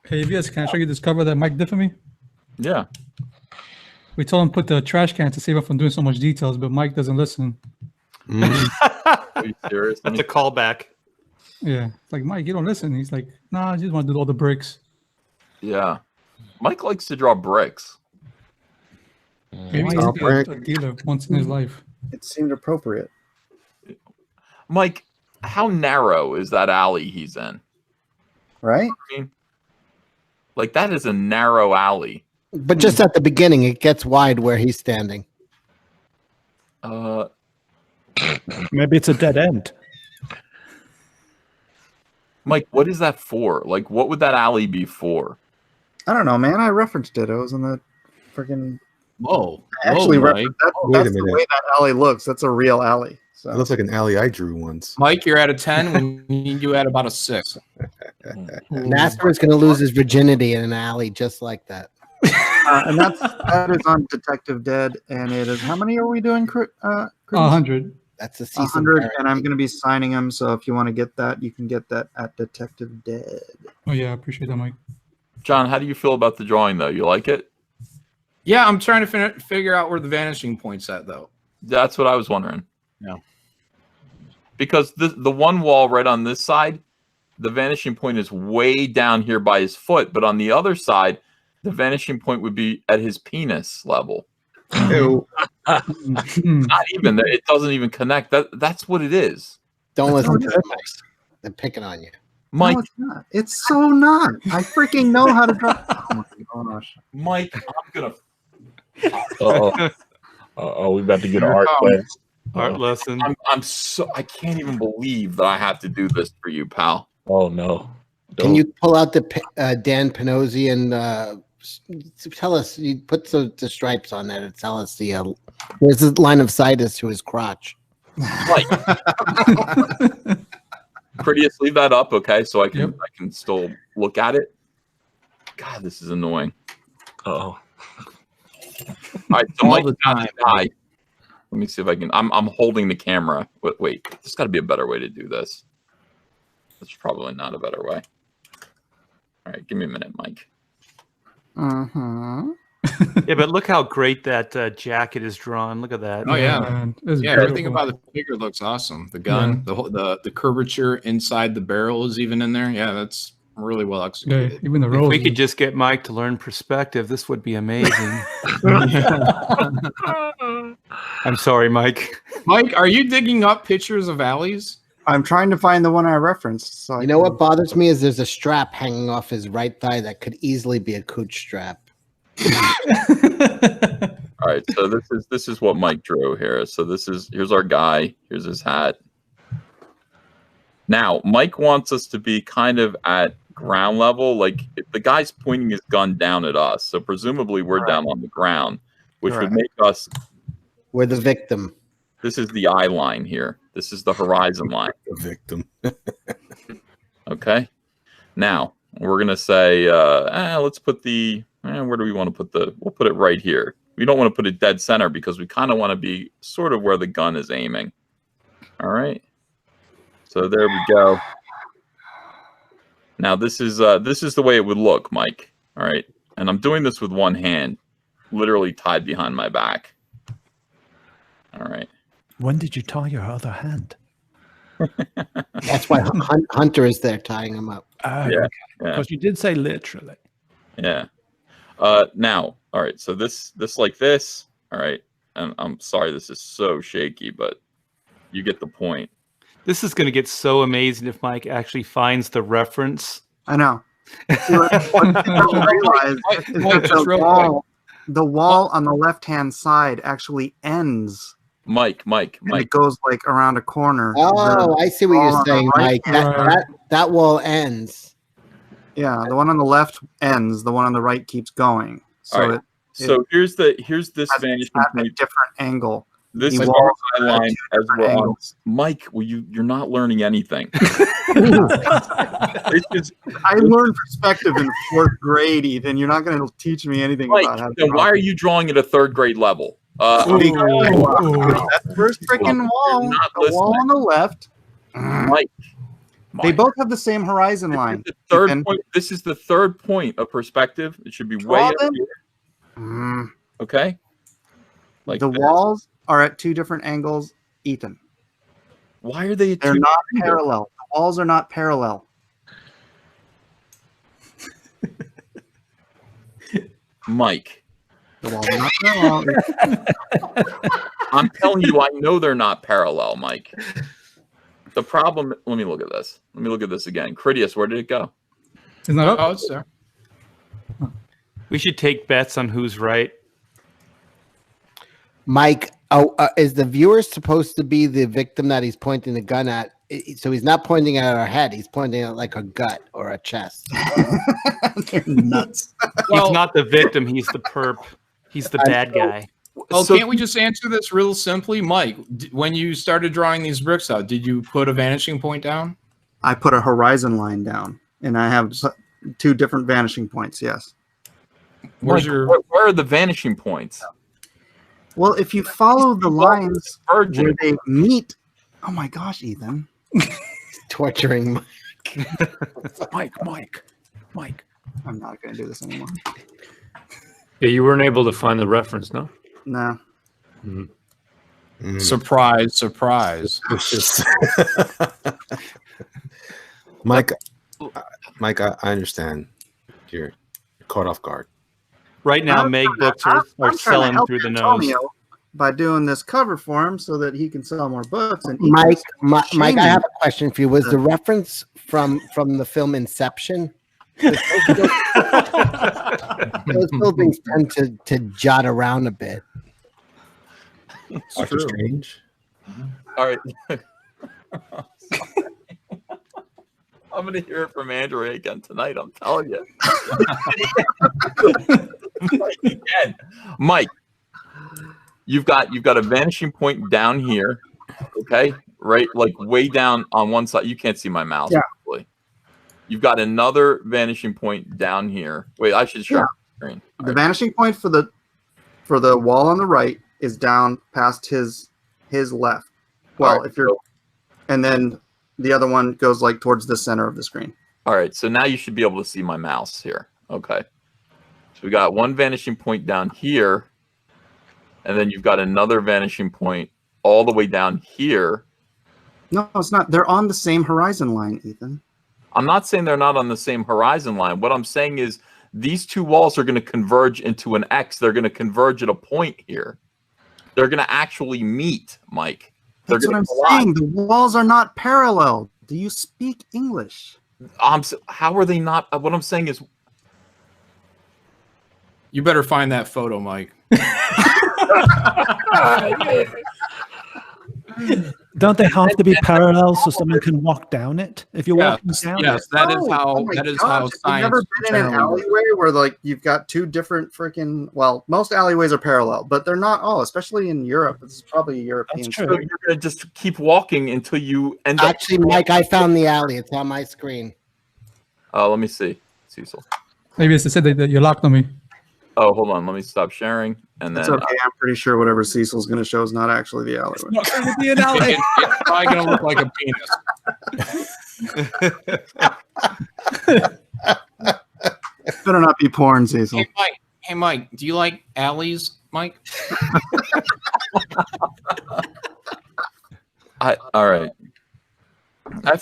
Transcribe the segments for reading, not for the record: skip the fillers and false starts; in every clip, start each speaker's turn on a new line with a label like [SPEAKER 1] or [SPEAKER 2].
[SPEAKER 1] Hey, EVS, can I show you this cover that Mike did for me?
[SPEAKER 2] Yeah.
[SPEAKER 1] We told him to put the trash can to save him from doing so much details, but Mike doesn't listen.
[SPEAKER 2] Are you serious?
[SPEAKER 3] That's a callback.
[SPEAKER 1] Yeah, it's like, Mike, you don't listen. He's like, nah, I just want to do all the bricks.
[SPEAKER 2] Yeah. Mike likes to draw bricks.
[SPEAKER 1] Maybe he's a dealer once in his life.
[SPEAKER 4] It seemed appropriate.
[SPEAKER 2] Mike, how narrow is that alley he's in?
[SPEAKER 4] Right?
[SPEAKER 2] I mean, like, that is a narrow alley.
[SPEAKER 5] But just at the beginning, it gets wide where he's standing.
[SPEAKER 6] Maybe it's a dead end.
[SPEAKER 4] Mike,
[SPEAKER 2] what is that for? Like, what would that alley be for?
[SPEAKER 4] I don't know, man. I referenced it. It was in the freaking.
[SPEAKER 7] Whoa!
[SPEAKER 4] I actually
[SPEAKER 7] Whoa,
[SPEAKER 4] referenced that. That's the way that alley looks. That's a real alley. So.
[SPEAKER 8] It looks like an alley I drew once.
[SPEAKER 7] Mike, you're at a 10. We need you at about a 6.
[SPEAKER 5] Master is going to lose his virginity in an alley just like that.
[SPEAKER 4] And that is on Detective Dead, and it is. How many are we doing?
[SPEAKER 1] 100.
[SPEAKER 5] That's a season
[SPEAKER 4] 100, and I'm going to be signing them. So if you want to get that, you can get that at Detective Dead.
[SPEAKER 1] Oh yeah, I appreciate that, Mike.
[SPEAKER 2] John, how do you feel about the drawing, though? You like it?
[SPEAKER 7] Yeah, I'm trying to figure out where the vanishing point's at, though.
[SPEAKER 2] That's what I was wondering.
[SPEAKER 7] Yeah.
[SPEAKER 2] Because the one wall right on this side, the vanishing point is way down here by his foot, but on the other side, the vanishing point would be at his penis level.
[SPEAKER 4] Ew.
[SPEAKER 2] Not even. It doesn't even connect. That's what it is.
[SPEAKER 5] Don't listen to them. They're picking on you.
[SPEAKER 2] Mike,
[SPEAKER 4] no, it's not. It's so not. I freaking know how to draw. Oh my gosh.
[SPEAKER 2] Mike, I'm gonna.
[SPEAKER 9] We about to get an art class.
[SPEAKER 3] Art lesson.
[SPEAKER 2] I can't even believe that I have to do this for you, pal.
[SPEAKER 9] Oh no.
[SPEAKER 5] Can you pull out the Dan Panozzi and tell us? You put the stripes on that and tell us where's the line of sight is to his crotch.
[SPEAKER 2] Mike. Prettiest, leave that up, okay? So I can still look at it. God, this is annoying.
[SPEAKER 9] Oh.
[SPEAKER 2] All right, so
[SPEAKER 7] All
[SPEAKER 2] Mike,
[SPEAKER 7] the time.
[SPEAKER 2] hi. Let me see if I can. I'm holding the camera. Wait, there's got to be a better way to do this. There's probably not a better way. All right, give me a minute, Mike.
[SPEAKER 3] Yeah, but look how great that jacket is drawn. Look at that.
[SPEAKER 7] Oh yeah,
[SPEAKER 1] Man,
[SPEAKER 7] yeah. Everything about the figure looks awesome. The gun, the curvature inside the barrel is even in there. Yeah, that's really well executed.
[SPEAKER 1] Yeah, even the
[SPEAKER 3] If
[SPEAKER 1] rose.
[SPEAKER 3] we could just get Mike to learn perspective, this would be amazing. I'm sorry, Mike.
[SPEAKER 7] Mike, are you digging up pictures of alleys?
[SPEAKER 4] I'm trying to find the one I referenced. So
[SPEAKER 5] You know what bothers me is there's a strap hanging off his right thigh that could easily be a cooch strap.
[SPEAKER 2] All right, so this is what Mike drew here. So here's our guy. Here's his hat. Now, Mike wants us to be kind of at ground level. Like, if the guy's pointing his gun down at us, so presumably we're down on the ground, which would make us.
[SPEAKER 5] We're the victim.
[SPEAKER 2] This is the eye line here. This is the horizon line.
[SPEAKER 8] The victim.
[SPEAKER 2] Okay. Now we're gonna say, let's put the. Where do we want to put the? We'll put it right here. We don't want to put it dead center because we kind of want to be sort of where the gun is aiming. All right. So there we go. Now this is the way it would look, Mike. All right. And I'm doing this with one hand, literally tied behind my back. All right.
[SPEAKER 6] When did you tie your other hand?
[SPEAKER 5] That's why Hunter is there tying him up.
[SPEAKER 2] Yeah.
[SPEAKER 6] Because you did say literally.
[SPEAKER 2] Yeah. Now, all right. So this like this. All right. And I'm sorry, this is so shaky, but you get the point.
[SPEAKER 3] This is going to get so amazing if Mike actually finds the reference.
[SPEAKER 4] I know. What you don't realize is that the wall on the left-hand side actually ends.
[SPEAKER 2] Mike.
[SPEAKER 4] And it goes like around a corner.
[SPEAKER 5] Oh, I see what you're saying, Mike.
[SPEAKER 4] Right.
[SPEAKER 5] That wall ends.
[SPEAKER 4] Yeah, the one on the left ends. The one on the right keeps going. So
[SPEAKER 2] right. Here's this vanishing
[SPEAKER 4] at
[SPEAKER 2] point.
[SPEAKER 4] a different angle.
[SPEAKER 2] This is our line as we're on. Mike, you're not learning anything.
[SPEAKER 4] I learned perspective in 4th grade, Ethan. You're not going to teach me anything
[SPEAKER 2] Mike,
[SPEAKER 4] about how to
[SPEAKER 2] then why are you drawing at a 3rd grade level?
[SPEAKER 4] That first freaking wall. The wall on the left. They both have the same horizon line.
[SPEAKER 2] The third
[SPEAKER 4] Ethan.
[SPEAKER 2] point. This is the third point of perspective. It should be way
[SPEAKER 4] Draw
[SPEAKER 2] up
[SPEAKER 4] them.
[SPEAKER 2] here. Okay. Like
[SPEAKER 4] the
[SPEAKER 2] this.
[SPEAKER 4] walls are at two different angles, Ethan.
[SPEAKER 2] Why are they?
[SPEAKER 4] They're not parallel. The walls are not parallel.
[SPEAKER 2] Mike.
[SPEAKER 4] The walls are not parallel.
[SPEAKER 2] I'm telling you, I know they're not parallel, Mike. The problem. Let me look at this. Let me look at this again. Critias, where did it go?
[SPEAKER 1] It's not up.
[SPEAKER 7] Oh, it's there.
[SPEAKER 3] We should take bets on who's right.
[SPEAKER 5] Mike, is the viewer supposed to be the victim that he's pointing the gun at? So he's not pointing at our head. He's pointing at like a gut or a chest.
[SPEAKER 4] They're nuts.
[SPEAKER 3] He's not the victim. He's the perp. He's the bad guy.
[SPEAKER 7] Well, can't we just answer this real simply? Mike, when you started drawing these bricks out, did you put a vanishing point down?
[SPEAKER 4] I put a horizon line down, and I have two different vanishing points, yes.
[SPEAKER 2] Where are the vanishing points?
[SPEAKER 4] Well, if you follow the lines where they meet, oh my gosh, Ethan.
[SPEAKER 5] Torturing
[SPEAKER 6] Mike.
[SPEAKER 4] I'm not going to do this anymore.
[SPEAKER 10] Yeah, you weren't able to find the reference, no?
[SPEAKER 4] No.
[SPEAKER 7] Surprise, surprise.
[SPEAKER 8] Mike, I understand. You're caught off guard.
[SPEAKER 3] Right now, Meg books are selling through the nose.
[SPEAKER 4] By doing this cover for him so that he can sell more books. And
[SPEAKER 5] Mike, I have a question for you. Was the reference from the film Inception? Those buildings tend to jot around a bit.
[SPEAKER 8] Doctor Strange.
[SPEAKER 2] All right. I'm going to hear it from Andrea again tonight. I'm telling you. Again. Mike, you've got a vanishing point down here, okay? Right, like way down on one side. You can't see my mouse.
[SPEAKER 4] Yeah.
[SPEAKER 2] Probably. You've got another vanishing point down here. Wait, I should show the screen.
[SPEAKER 4] The vanishing point for the wall on the right is down past his left. Well, if you're, and then the other one goes like towards the center of the screen.
[SPEAKER 2] All right, so now you should be able to see my mouse here. Okay. So we got one vanishing point down here, and then you've got another vanishing point all the way down here.
[SPEAKER 4] No, it's not. They're on the same horizon line, Ethan.
[SPEAKER 2] I'm not saying they're not on the same horizon line. What I'm saying is these two walls are going to converge into an X. They're going to converge at a point here. They're going to actually meet, Mike.
[SPEAKER 4] That's what I'm saying. The walls are not parallel. Do you speak English?
[SPEAKER 2] How are they not? What I'm saying is,
[SPEAKER 7] you better find that photo, Mike.
[SPEAKER 6] Don't they have to be parallel so someone can walk down it? If you're walking down
[SPEAKER 7] yes,
[SPEAKER 6] it?
[SPEAKER 7] that is how
[SPEAKER 4] You've
[SPEAKER 7] science.
[SPEAKER 4] never been in an alleyway where like you've got two different freaking. Well, most alleyways are parallel, but they're not all. Especially in Europe, this is probably a European.
[SPEAKER 6] That's true.
[SPEAKER 2] so you're going to just keep walking until you end up.
[SPEAKER 5] Actually, Mike, I found the alley. It's on my screen.
[SPEAKER 2] Let me see, Cecil.
[SPEAKER 1] Maybe it's to say that you locked on me.
[SPEAKER 2] Oh, hold on. Let me stop sharing, and then
[SPEAKER 4] It's okay. I'm pretty sure whatever Cecil's going to show is not actually the alleyway.
[SPEAKER 3] Not going to be an alley.
[SPEAKER 7] It's probably going to look like a penis.
[SPEAKER 4] Better not be porn, Cecil.
[SPEAKER 7] Hey, Mike, do you like alleys, Mike?
[SPEAKER 2] all right.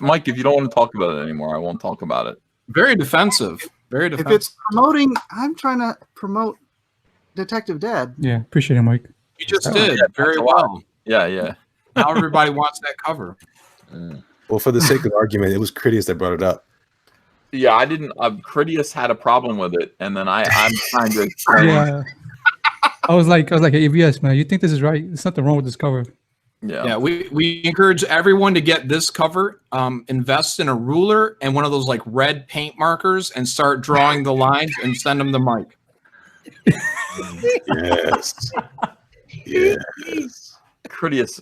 [SPEAKER 2] Mike, if you don't want to talk about it anymore, I won't talk about it.
[SPEAKER 7] Very defensive. Very defensive.
[SPEAKER 4] If it's promoting, I'm trying to promote Detective Dad.
[SPEAKER 1] Yeah, appreciate it, Mike.
[SPEAKER 7] You just did very well.
[SPEAKER 2] Yeah.
[SPEAKER 7] Now everybody wants that cover.
[SPEAKER 8] Well, for the sake of argument, it was Critias that brought it up.
[SPEAKER 2] Yeah, I didn't. Critias had a problem with it, and then I'm trying to explain.
[SPEAKER 1] Yeah. I was like, hey, EVS, man, you think this is right? There's nothing wrong with this cover.
[SPEAKER 7] Yeah, we encourage everyone to get this cover, invest in a ruler and one of those like red paint markers and start drawing the lines and send them to Mike.
[SPEAKER 8] Yes. Yes.
[SPEAKER 2] Critias,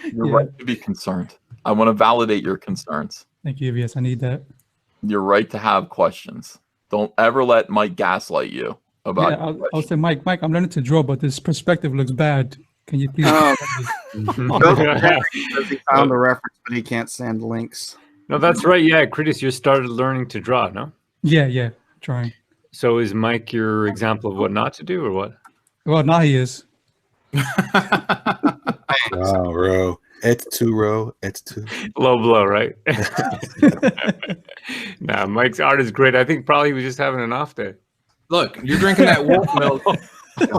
[SPEAKER 2] you're right to be concerned. I want to validate your concerns.
[SPEAKER 1] Thank you, EVS. I need that.
[SPEAKER 2] You're right to have questions. Don't ever let Mike gaslight you about.
[SPEAKER 1] Yeah, I'll say, Mike, I'm learning to draw, but this perspective looks bad. Can you please?
[SPEAKER 4] He found the reference, but he can't send links.
[SPEAKER 10] No, that's right. Yeah, Critis, you started learning to draw, no?
[SPEAKER 1] Yeah, trying.
[SPEAKER 10] So is Mike your example of what not to do, or what?
[SPEAKER 1] Well, now he is.
[SPEAKER 8] Wow, bro. It's 2, bro. It's 2.
[SPEAKER 10] Low blow, right? Nah, Mike's art is great. I think probably he was just having an off day.
[SPEAKER 7] Look, you're drinking that wolf milk.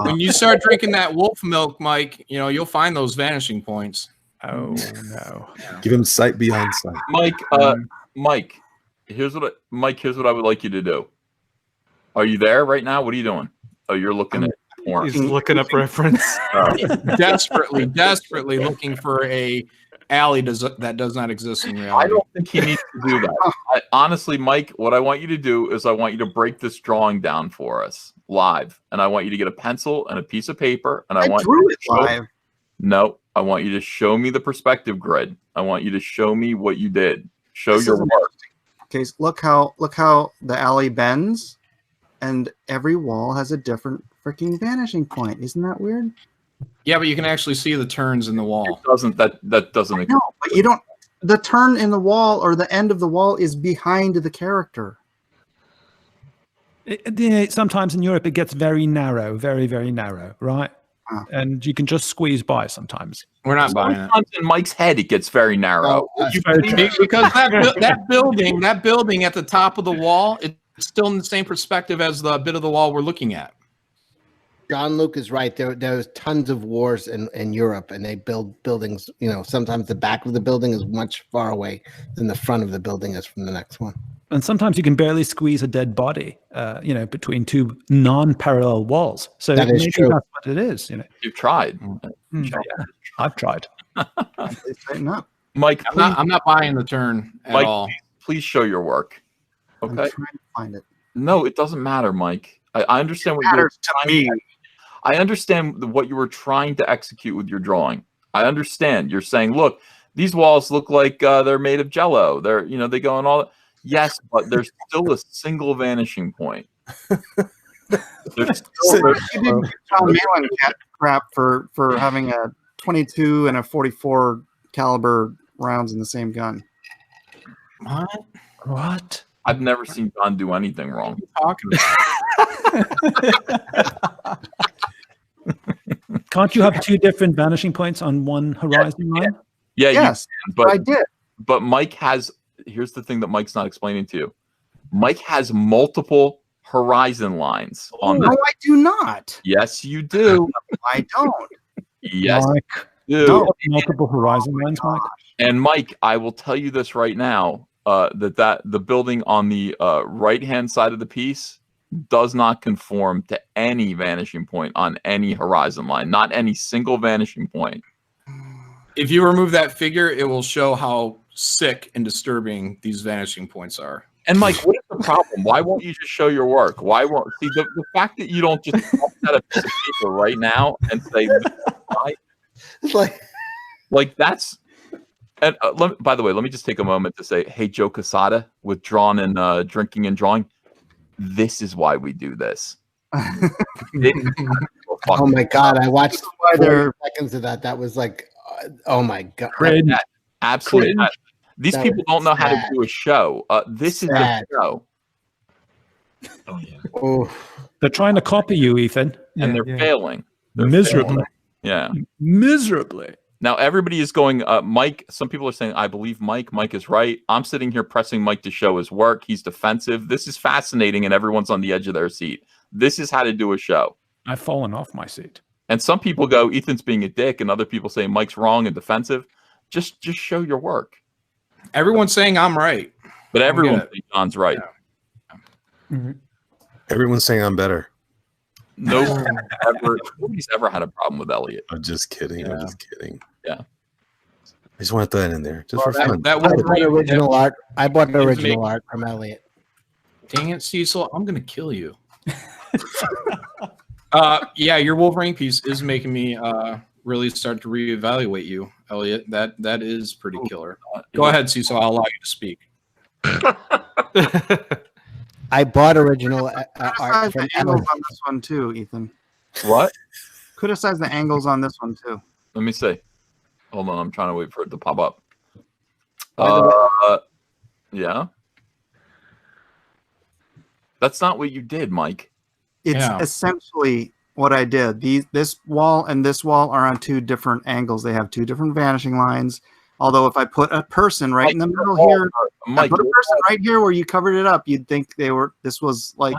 [SPEAKER 7] When you start drinking that wolf milk, Mike, you'll find those vanishing points.
[SPEAKER 10] Oh no!
[SPEAKER 8] Give him sight beyond sight.
[SPEAKER 2] Mike, here's what I would like you to do. Are you there right now? What are you doing? Oh, you're looking at porn.
[SPEAKER 3] He's looking up reference.
[SPEAKER 7] Desperately looking for a alley that does not exist in reality.
[SPEAKER 2] I don't think he needs to do that. Honestly, Mike, what I want you to do is I want you to break this drawing down for us live, and I want you to get a pencil and a piece of paper, and I want
[SPEAKER 4] drew
[SPEAKER 2] you
[SPEAKER 4] it
[SPEAKER 2] to
[SPEAKER 4] live.
[SPEAKER 2] No, I want you to show me the perspective grid. I want you to show me what you did. Show
[SPEAKER 4] This
[SPEAKER 2] your
[SPEAKER 4] is
[SPEAKER 2] work.
[SPEAKER 4] Okay, so look how the alley bends, and every wall has a different freaking vanishing point. Isn't that weird?
[SPEAKER 7] Yeah, but you can actually see the turns in the wall.
[SPEAKER 2] It doesn't that doesn't exist.
[SPEAKER 4] No, but you don't. The turn in the wall or the end of the wall is behind the character.
[SPEAKER 6] Sometimes in Europe it gets very narrow, very, very narrow, right? And you can just squeeze by sometimes.
[SPEAKER 7] We're not buying it.
[SPEAKER 2] Sometimes in Mike's head it gets very narrow.
[SPEAKER 7] Because that building at the top of the wall, it's still in the same perspective as the bit of the wall we're looking at.
[SPEAKER 5] John Luke is right. There's tons of wars in Europe, and they build buildings. Sometimes the back of the building is much far away than the front of the building is from the next one.
[SPEAKER 6] And sometimes you can barely squeeze a dead body, between two non-parallel walls. So
[SPEAKER 5] That is
[SPEAKER 6] maybe
[SPEAKER 5] true.
[SPEAKER 6] that's what it is.
[SPEAKER 2] You've tried.
[SPEAKER 6] Yeah, I've tried.
[SPEAKER 4] Please tighten up.
[SPEAKER 2] Mike,
[SPEAKER 7] I'm not buying the turn at
[SPEAKER 2] Mike,
[SPEAKER 7] all.
[SPEAKER 2] please show your work.
[SPEAKER 4] I'm
[SPEAKER 2] Okay.
[SPEAKER 4] trying to find it.
[SPEAKER 2] No, it doesn't matter, Mike. I understand what
[SPEAKER 4] Matters to me.
[SPEAKER 2] I understand what you were trying to execute with your drawing. I understand. You're saying, look, these walls look like they're made of Jello. They're, they go on all that. Yes, but there's still a single vanishing point. There's still,
[SPEAKER 4] You didn't get John Malin crap for having a 22 and a 44 caliber rounds in the same gun.
[SPEAKER 6] What?
[SPEAKER 2] I've never seen John do anything wrong.
[SPEAKER 7] Talking
[SPEAKER 6] Can't you have two different vanishing points on one horizon line?
[SPEAKER 2] Yeah,
[SPEAKER 4] Yes,
[SPEAKER 2] you can,
[SPEAKER 4] I did.
[SPEAKER 2] but Mike has. Here's the thing that Mike's not explaining to you. Mike has multiple horizon lines on
[SPEAKER 4] No,
[SPEAKER 2] the.
[SPEAKER 4] I do not.
[SPEAKER 2] Yes, you do.
[SPEAKER 4] I don't.
[SPEAKER 2] Yes,
[SPEAKER 6] Mike,
[SPEAKER 2] you do.
[SPEAKER 6] no, multiple horizon lines, Mike.
[SPEAKER 2] And Mike, I will tell you this right now: that the building on the right-hand side of the piece does not conform to any vanishing point on any horizon line. Not any single vanishing point.
[SPEAKER 7] If you remove that figure, it will show how sick and disturbing these vanishing points are.
[SPEAKER 2] And Mike, what is the problem? Why won't you just show your work? Why won't the fact that you don't just pop out a piece of paper right now and say, why?
[SPEAKER 5] It's like
[SPEAKER 2] that's. And by the way, let me just take a moment to say, hey, Joe Quesada, with Drawn and Drinking and Drawing, this is why we do this.
[SPEAKER 5] oh my god! I watched 40 seconds of that. That was like, oh my god!
[SPEAKER 2] Absolutely. These people don't know how to do a show. This is a show.
[SPEAKER 9] Oh yeah.
[SPEAKER 5] Oh,
[SPEAKER 6] They're trying to copy you, Ethan.
[SPEAKER 2] And they're failing. They're
[SPEAKER 6] Miserably.
[SPEAKER 2] failing. Yeah.
[SPEAKER 6] Miserably.
[SPEAKER 2] Now everybody is going, Mike. Some people are saying, I believe Mike. Mike is right. I'm sitting here pressing Mike to show his work. He's defensive. This is fascinating, and everyone's on the edge of their seat. This is how to do a show.
[SPEAKER 6] I've fallen off my seat.
[SPEAKER 2] And some people go, Ethan's being a dick, and other people say Mike's wrong and defensive. Just show your work.
[SPEAKER 7] Everyone's saying I'm right.
[SPEAKER 2] But everyone thinks John's right.
[SPEAKER 7] Yeah.
[SPEAKER 6] Mm-hmm.
[SPEAKER 8] Everyone's saying I'm better.
[SPEAKER 2] Nobody's ever had a problem with Elliot.
[SPEAKER 8] I'm just kidding.
[SPEAKER 2] Yeah.
[SPEAKER 8] I'm just kidding.
[SPEAKER 2] Yeah.
[SPEAKER 8] I just want to throw that in there, just for fun.
[SPEAKER 7] That
[SPEAKER 5] I bought original art. I bought original art from Elliot.
[SPEAKER 7] Dang it, Cecil! I'm gonna kill you. Yeah, your Wolverine piece is making me really start to reevaluate you, Elliot. That is pretty killer. Go ahead, Cecil. I'll allow you to speak.
[SPEAKER 5] I bought original art from
[SPEAKER 4] Criticize the angles on this one too, Ethan.
[SPEAKER 2] What?
[SPEAKER 4] Criticize the angles on this one too.
[SPEAKER 2] Let me see. Hold on, I'm trying to wait for it to pop up.
[SPEAKER 5] By the way,
[SPEAKER 2] Yeah. That's not what you did, Mike.
[SPEAKER 4] It's essentially what I did. This wall and this wall are on two different angles. They have two different vanishing lines. Although if I put a person right in the middle here, I put a person right here where you covered it up, you'd think this was like.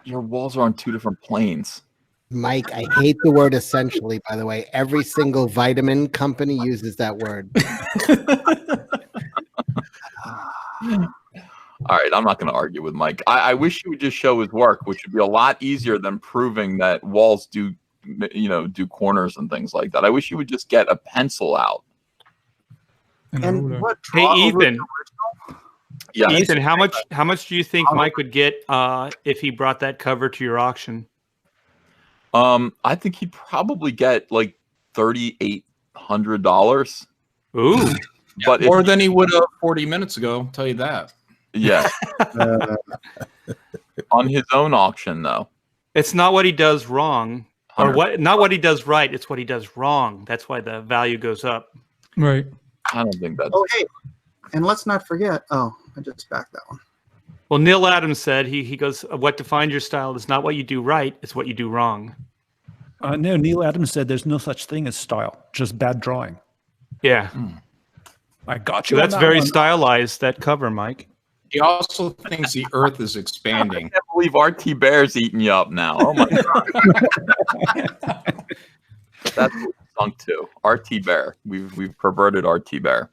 [SPEAKER 2] Your walls are on two different planes.
[SPEAKER 5] Mike, I hate the word essentially, by the way. Every single vitamin company uses that word.
[SPEAKER 2] All right, I'm not going to argue with Mike. I wish he would just show his work, which would be a lot easier than proving that walls do corners and things like that. I wish you would just get a pencil out.
[SPEAKER 4] And what?
[SPEAKER 3] Hey, Ethan.
[SPEAKER 2] Yeah,
[SPEAKER 3] Ethan, how much do you think Mike would get if he brought that cover to your auction?
[SPEAKER 2] I think he'd probably get like $3,800.
[SPEAKER 3] Ooh,
[SPEAKER 2] but
[SPEAKER 7] more than he would have 40 minutes ago. I'll tell you that.
[SPEAKER 2] Yeah. On his own auction, though.
[SPEAKER 3] It's not what he does wrong, or not what he does right. It's what he does wrong. That's why the value goes up.
[SPEAKER 1] Right.
[SPEAKER 2] I don't think that's.
[SPEAKER 4] Oh, hey, and let's not forget. Oh, I just backed that one.
[SPEAKER 3] Well, Neil Adams said he goes, "What defines your style is not what you do right; it's what you do wrong."
[SPEAKER 6] No, Neil Adams said there's no such thing as style, just bad drawing.
[SPEAKER 3] Yeah,
[SPEAKER 6] I got you.
[SPEAKER 3] So that's very stylized. That cover, Mike.
[SPEAKER 7] He also thinks the Earth is expanding.
[SPEAKER 2] I can't believe RT Bear's eating you up now. Oh my god. That's sunk too. RT Bear. We've perverted RT Bear.